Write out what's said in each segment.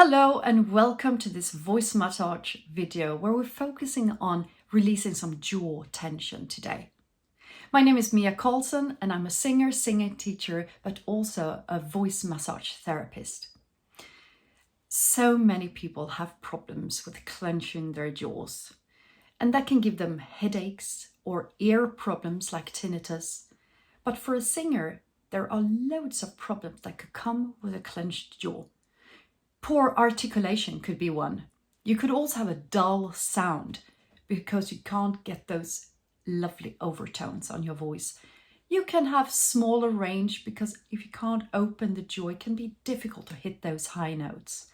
Hello and welcome to this voice massage video where we're focusing on releasing some jaw tension today. My name is Mia Karlsson and I'm a singer, singing teacher, but also a voice massage therapist. So many people have problems with clenching their jaws, and that can give them headaches or ear problems like tinnitus. But for a singer, there are loads of problems that could come with a clenched jaw. Poor articulation could be one. You could also have a dull sound because you can't get those lovely overtones on your voice. You can have smaller range because if you can't open the jaw, it can be difficult to hit those high notes.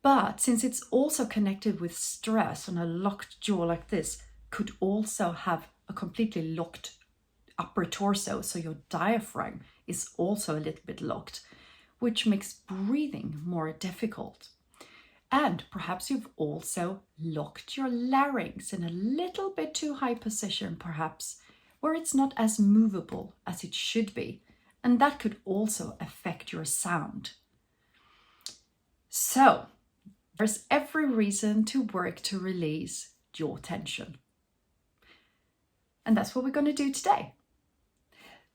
But since it's also connected with stress, and a locked jaw like this could also have a completely locked upper torso, so your diaphragm is also a little bit locked, which makes breathing more difficult. And perhaps you've also locked your larynx in a little bit too high position, perhaps, where it's not as movable as it should be. And that could also affect your sound. So, there's every reason to work to release jaw tension. And that's what we're going to do today.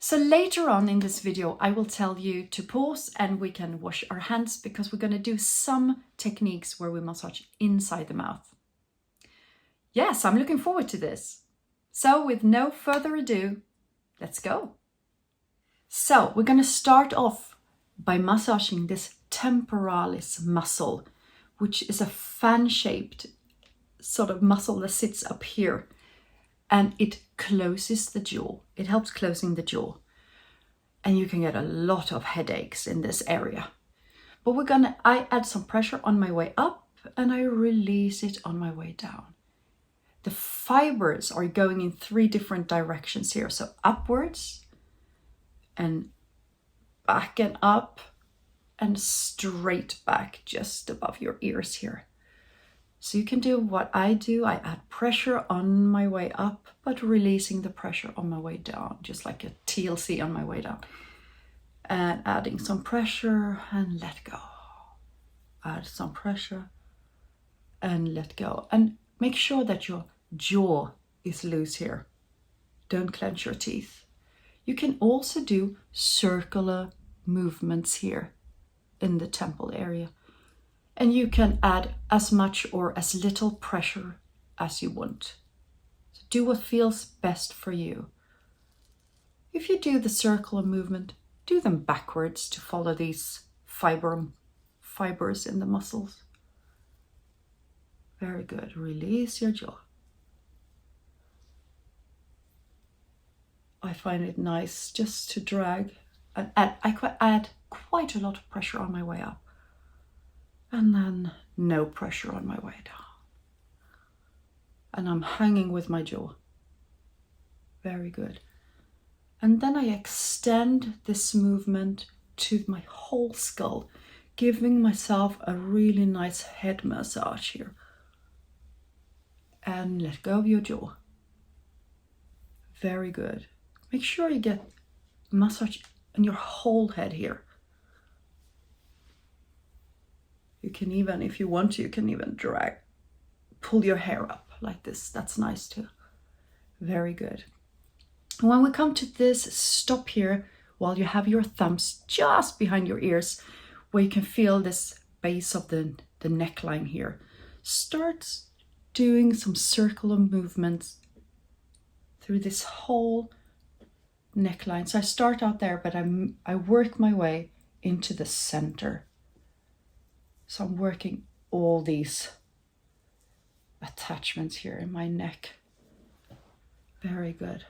So later on in this video, I will tell you to pause and we can wash our hands because we're going to do some techniques where we massage inside the mouth. Yes, I'm looking forward to this. So with no further ado, let's go. So we're going to start off by massaging this temporalis muscle, which is a fan-shaped sort of muscle that sits up here. And it closes the jaw. It helps closing the jaw. And you can get a lot of headaches in this area. But I add some pressure on my way up and I release it on my way down. The fibers are going in 3 different directions here. So upwards and back and up and straight back just above your ears here. So you can do what I do. I add pressure on my way up, but releasing the pressure on my way down, just like a TLC on my way down. And adding some pressure and let go. Add some pressure and let go. And make sure that your jaw is loose here. Don't clench your teeth. You can also do circular movements here in the temple area. And you can add as much or as little pressure as you want. So do what feels best for you. If you do the circular movement, do them backwards to follow these fibers in the muscles. Very good. Release your jaw. I find it nice just to drag and I add quite a lot of pressure on my way up. And then no pressure on my way down. And I'm hanging with my jaw. Very good. And then I extend this movement to my whole skull, giving myself a really nice head massage here. And let go of your jaw. Very good. Make sure you get massage on your whole head here. You can even, if you want to, you can even pull your hair up like this. That's nice too. Very good. When we come to this, stop here while you have your thumbs just behind your ears, where you can feel this base of the neckline here. Start doing some circular movements through this whole neckline. So I start out there, but I work my way into the center. So I'm working all these attachments here in my neck. Very good.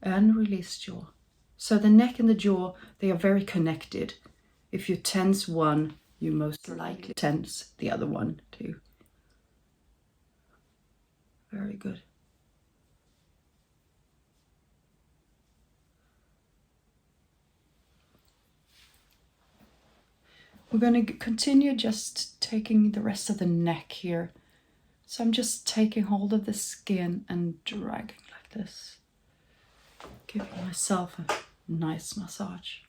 And release jaw. So the neck and the jaw, they are very connected. If you tense one, you most likely tense the other one too. Very good. We're going to continue just taking the rest of the neck here. So I'm just taking hold of the skin and dragging like this. Giving myself a nice massage.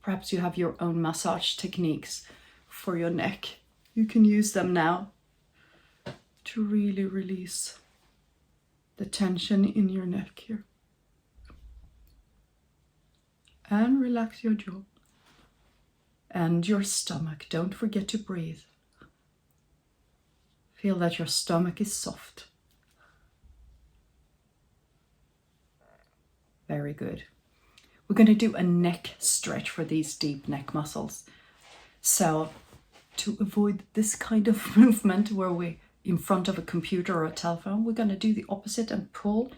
Perhaps you have your own massage techniques for your neck. You can use them now to really release the tension in your neck here. And relax your jaw. And your stomach. Don't forget to breathe. Feel that your stomach is soft. Very good. We're going to do a neck stretch for these deep neck muscles. So to avoid this kind of movement where we're in front of a computer or a telephone, we're going to do the opposite and pull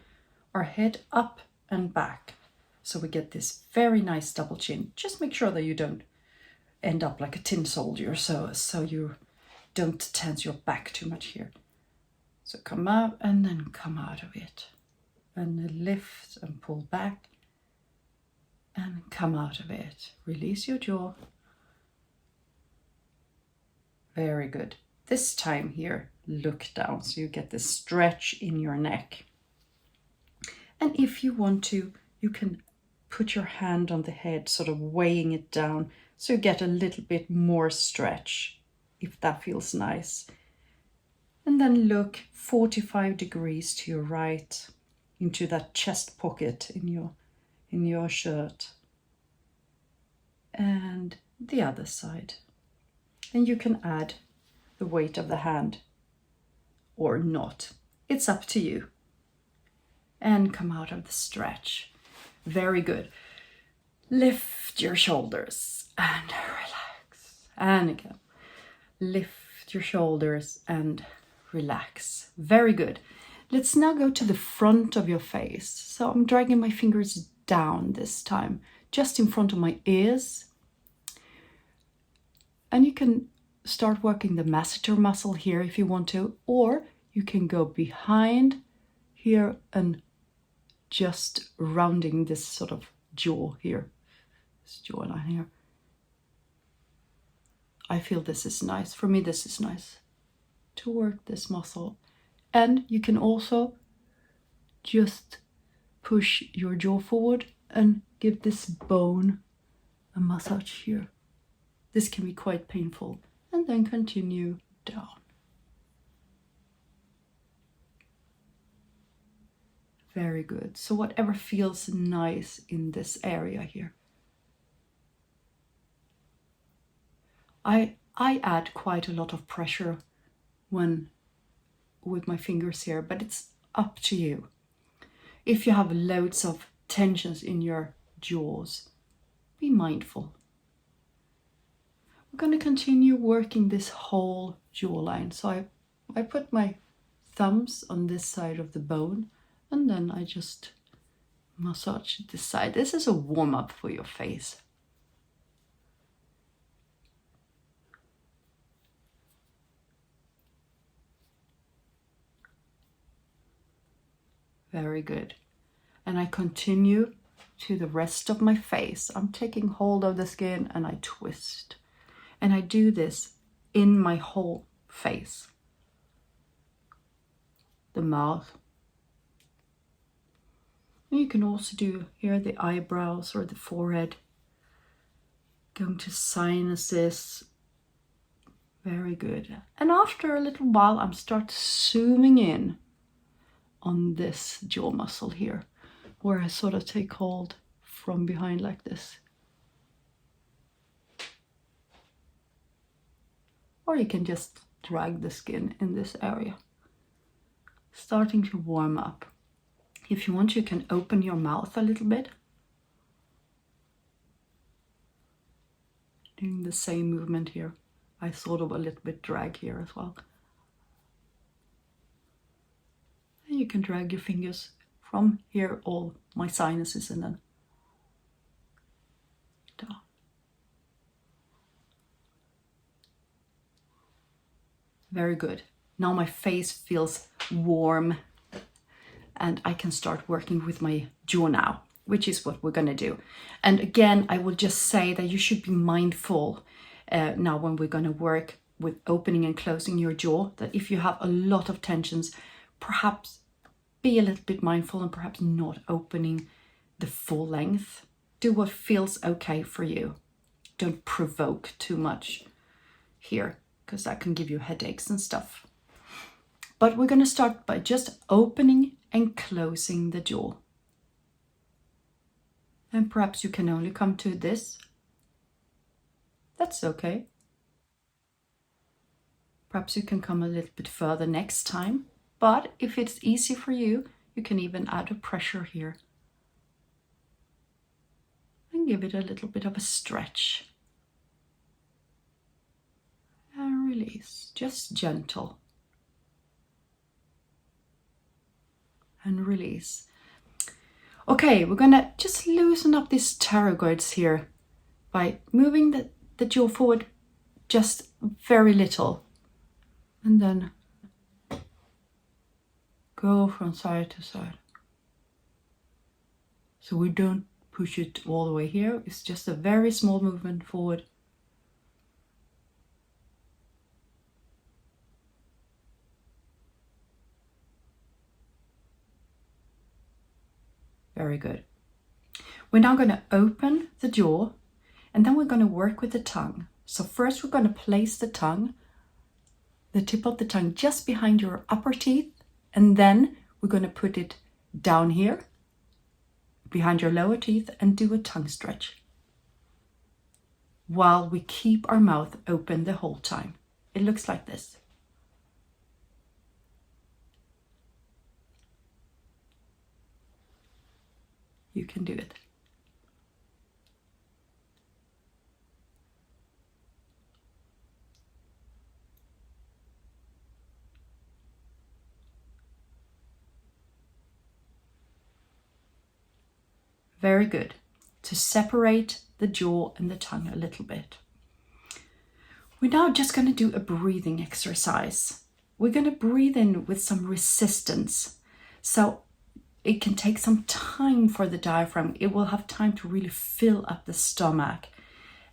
our head up and back. So we get this very nice double chin. Just make sure that you don't end up like a tin soldier, so you don't tense your back too much here. So come up and then come out of it. And lift and pull back. And come out of it. Release your jaw. Very good. This time here, look down so you get this stretch in your neck. And if you want to, you can put your hand on the head, sort of weighing it down, so you get a little bit more stretch, if that feels nice. And then look 45 degrees to your right, into that chest pocket in your shirt. And the other side. And you can add the weight of the hand or not. It's up to you. And come out of the stretch. Very good. Lift your shoulders and relax. And again. Lift your shoulders and relax. Very good. Let's now go to the front of your face. So I'm dragging my fingers down this time, just in front of my ears. And you can start working the masseter muscle here if you want to, or you can go behind here and just rounding this sort of jaw here, this jawline here. I feel this is nice. For me, this is nice to work this muscle. And you can also just push your jaw forward and give this bone a massage here. This can be quite painful. And then continue down. Very good. So whatever feels nice in this area here. I add quite a lot of pressure with my fingers here, but it's up to you. If you have loads of tensions in your jaws, be mindful. We're going to continue working this whole jawline. So I put my thumbs on this side of the bone, and then I just massage this side. This is a warm-up for your face. Very good. And I continue to the rest of my face. I'm taking hold of the skin and I twist. And I do this in my whole face. The mouth. And you can also do here the eyebrows or the forehead. Going to sinuses. Very good. And after a little while, I'm start zooming in on this jaw muscle here, where I sort of take hold from behind like this. Or you can just drag the skin in this area. Starting to warm up. If you want, you can open your mouth a little bit. Doing the same movement here. I sort of a little bit drag here as well. And you can drag your fingers from here, all my sinuses, and then down. Very good. Now my face feels warm and I can start working with my jaw now, which is what we're going to do. And again, I will just say that you should be mindful now when we're going to work with opening and closing your jaw, that if you have a lot of tensions, perhaps be a little bit mindful and perhaps not opening the full length. Do what feels okay for you. don't provoke too much here, because that can give you headaches and stuff. But we're going to start by just opening and closing the jaw. And perhaps you can only come to this. That's okay. Perhaps you can come a little bit further next time. But if it's easy for you, you can even add a pressure here. And give it a little bit of a stretch. And release, just gentle. And release. Okay, we're gonna just loosen up these pterygoids here by moving the jaw forward just very little. And then go from side to side. So we don't push it all the way here. It's just a very small movement forward. Very good. We're now going to open the jaw, and then we're going to work with the tongue. So first we're going to place the tongue, the tip of the tongue just behind your upper teeth, and then we're going to put it down here behind your lower teeth and do a tongue stretch while we keep our mouth open the whole time. It looks like this. You can do it. Very good. To separate the jaw and the tongue a little bit. We're now just going to do a breathing exercise. We're going to breathe in with some resistance. So it can take some time for the diaphragm. It will have time to really fill up the stomach.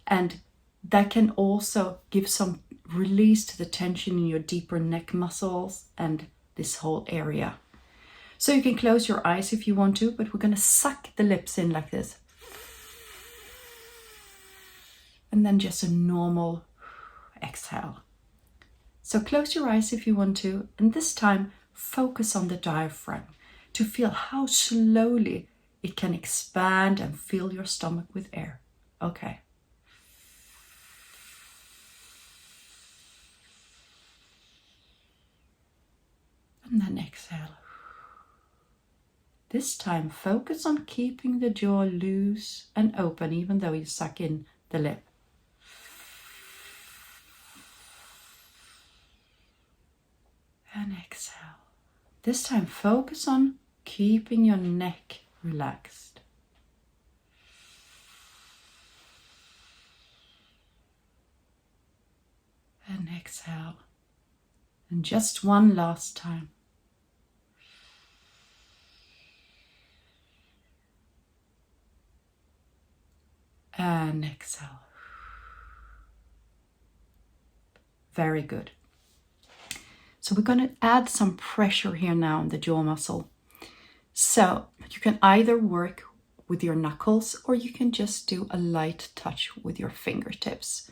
And that can also give some release to the tension in your deeper neck muscles and this whole area. So you can close your eyes if you want to, but we're going to suck the lips in like this. And then just a normal exhale. So close your eyes if you want to, and this time focus on the diaphragm to feel how slowly it can expand and fill your stomach with air. Okay. And then exhale. This time focus on keeping the jaw loose and open even though you suck in the lip. And exhale. This time focus on keeping your neck relaxed. And exhale. And just one last time. And exhale. Very good. So we're going to add some pressure here now on the jaw muscle. So you can either work with your knuckles or you can just do a light touch with your fingertips.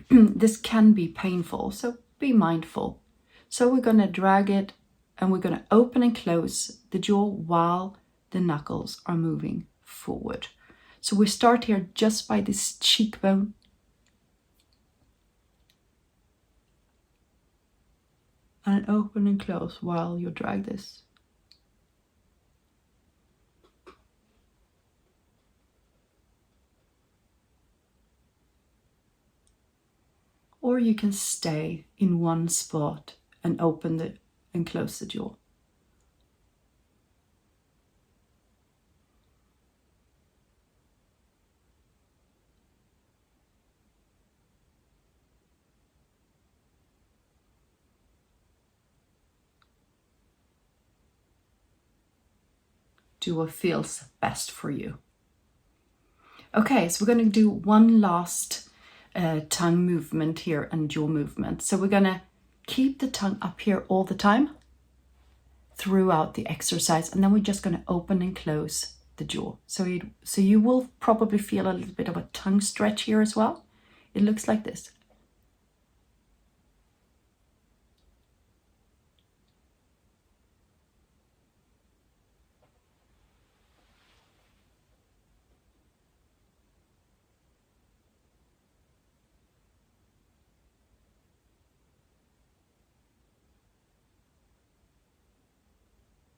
This can be painful, so be mindful. So we're going to drag it and we're going to open and close the jaw while the knuckles are moving forward. So we start here just by this cheekbone. And open and close while you drag this. Or you can stay in one spot and open and close the jaw. Do what feels best for you. Okay, so we're going to do one last tongue movement here and jaw movement. So we're going to keep the tongue up here all the time throughout the exercise, and then we're just going to open and close the jaw. So you will probably feel a little bit of a tongue stretch here as well. It looks like this.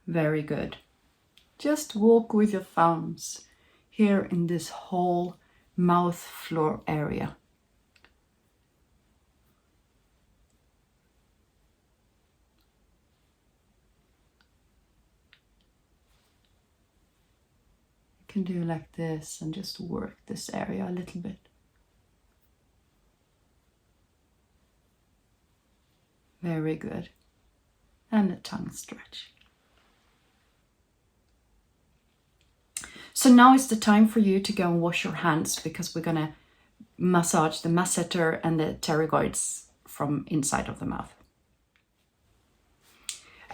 Very good. Just walk with your thumbs here in this whole mouth floor area. You can do like this and just work this area a little bit. Very good. And a tongue stretch. So now is the time for you to go and wash your hands, because we're going to massage the masseter and the pterygoides from inside of the mouth.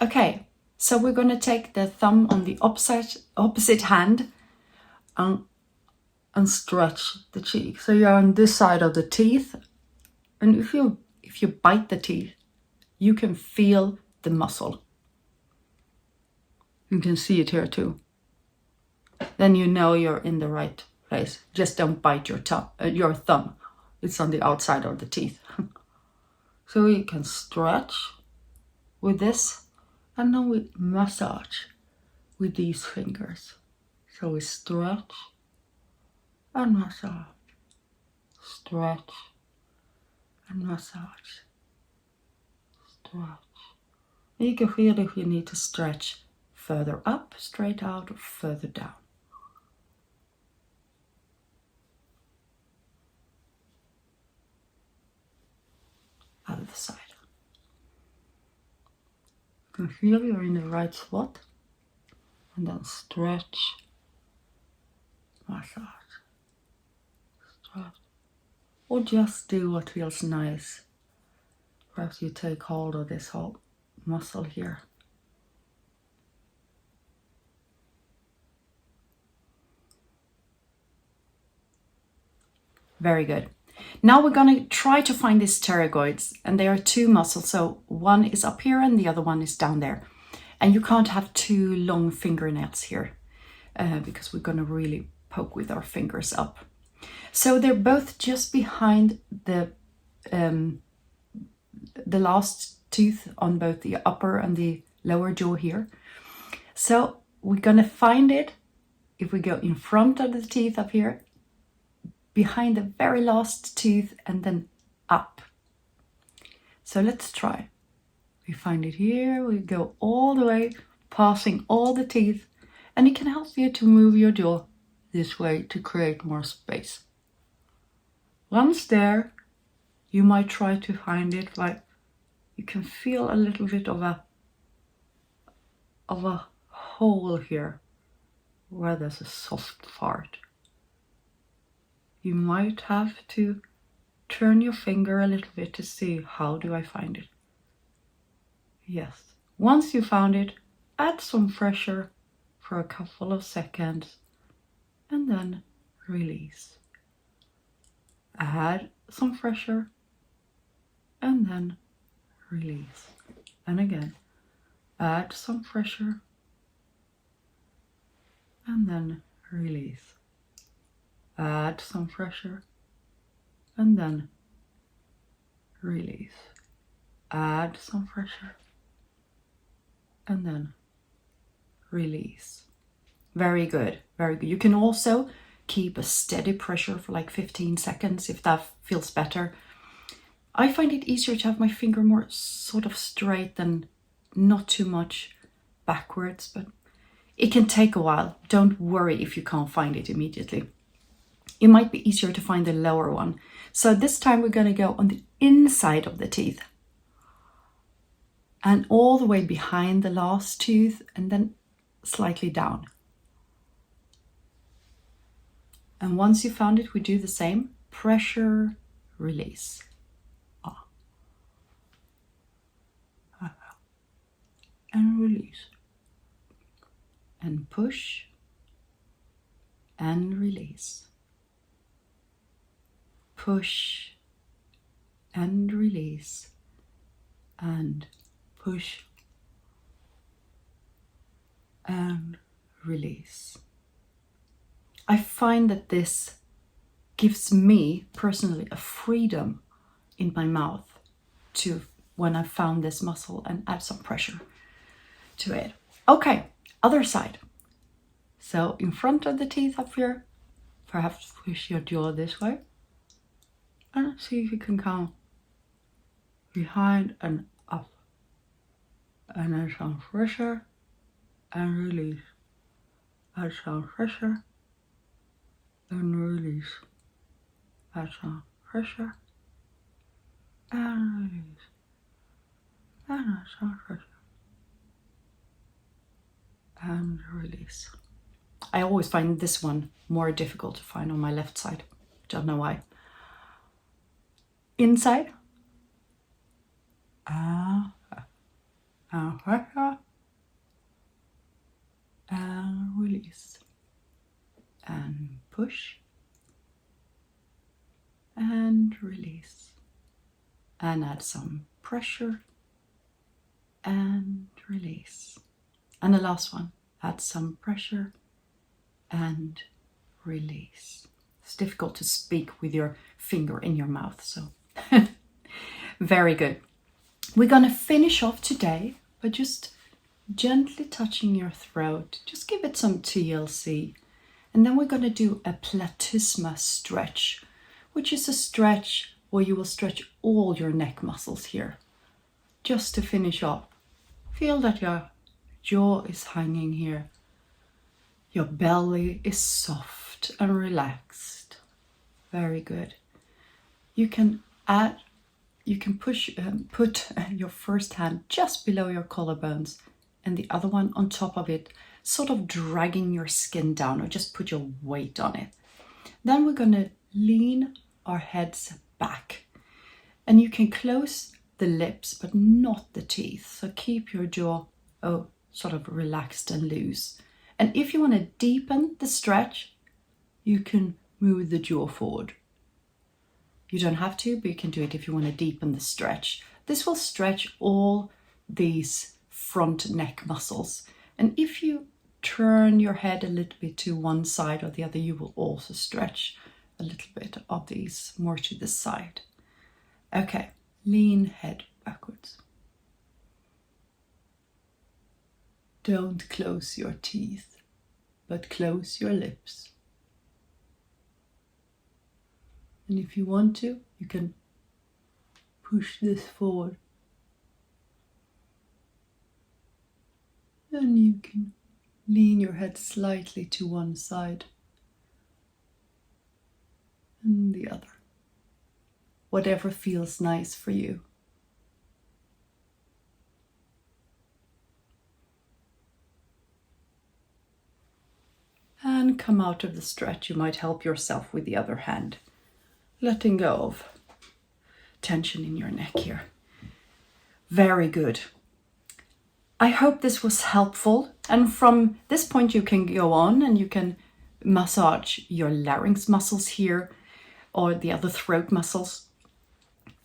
Okay, so we're going to take the thumb on the opposite hand and stretch the cheek. So you're on this side of the teeth, and if you bite the teeth, you can feel the muscle. You can see it here too. Then you know you're in the right place. Just don't bite your thumb. It's on the outside of the teeth. So you can stretch with this, and then we massage with these fingers. So we stretch and massage, stretch and massage, stretch. And you can feel if you need to stretch further up, straight out, or further down. Other side. You can feel you're in the right spot, and then stretch, massage, stretch, or just do what feels nice. Perhaps you take hold of this whole muscle here. Very good. Now we're going to try to find these pterygoids, and there are two muscles. So one is up here and the other one is down there. And you can't have two long fingernails here because we're going to really poke with our fingers up. So they're both just behind the last tooth on both the upper and the lower jaw here. So we're going to find it if we go in front of the teeth up here, behind the very last tooth, and then up. So let's try. We find it here, we go all the way, passing all the teeth, and it can help you to move your jaw this way to create more space. Once there, you might try to find it like you can feel a little bit of a hole here where there's a soft part. You might have to turn your finger a little bit to see, how do I find it? Yes. Once you found it, add some pressure for a couple of seconds and then release. Add some pressure and then release. And again, add some pressure and then release. Add some pressure and then release. Add some pressure and then release. Very good, very good. You can also keep a steady pressure for like 15 seconds if that feels better. I find it easier to have my finger more sort of straight than not too much backwards, but it can take a while. Don't worry if you can't find it immediately. It might be easier to find the lower one. So this time we're going to go on the inside of the teeth and all the way behind the last tooth and then slightly down. And once you found it, we do the same. Pressure, release. And release. And push and release. Push and release, and push and release. I find that this gives me personally a freedom in my mouth to when I found this muscle and add some pressure to it. Okay, other side. So in front of the teeth up here, perhaps push your jaw this way and see if you can come behind and up, and add some pressure and release. Add some pressure and release. Add some pressure and release. And add some pressure and release. I always find this one more difficult to find on my left side. Don't know why. Inside. And pressure. And release. And push. And release. And add some pressure. And release. And the last one. Add some pressure. And release. It's difficult to speak with your finger in your mouth, so very good. We're going to finish off today by just gently touching your throat. Just give it some TLC. And then we're going to do a Platysma stretch, which is a stretch where you will stretch all your neck muscles here. Just to finish off. Feel that your jaw is hanging here. Your belly is soft and relaxed. Very good. You can put your first hand just below your collarbones and the other one on top of it, sort of dragging your skin down, or just put your weight on it. Then we're going to lean our heads back, and you can close the lips but not the teeth. So keep your jaw sort of relaxed and loose. And if you want to deepen the stretch, you can move the jaw forward. You don't have to, but you can do it if you want to deepen the stretch. This will stretch all these front neck muscles. And if you turn your head a little bit to one side or the other, you will also stretch a little bit of these more to the side. Okay, lean head backwards. Don't close your teeth, but close your lips. And if you want to, you can push this forward. Then you can lean your head slightly to one side and the other. Whatever feels nice for you. And come out of the stretch. You might help yourself with the other hand, letting go of tension in your neck here. Very good. I hope this was helpful. And from this point you can go on and you can massage your larynx muscles here or the other throat muscles.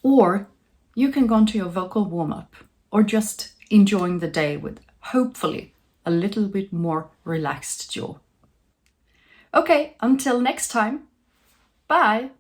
Or you can go on to your vocal warm-up or just enjoying the day with hopefully a little bit more relaxed jaw. Okay, until next time, bye!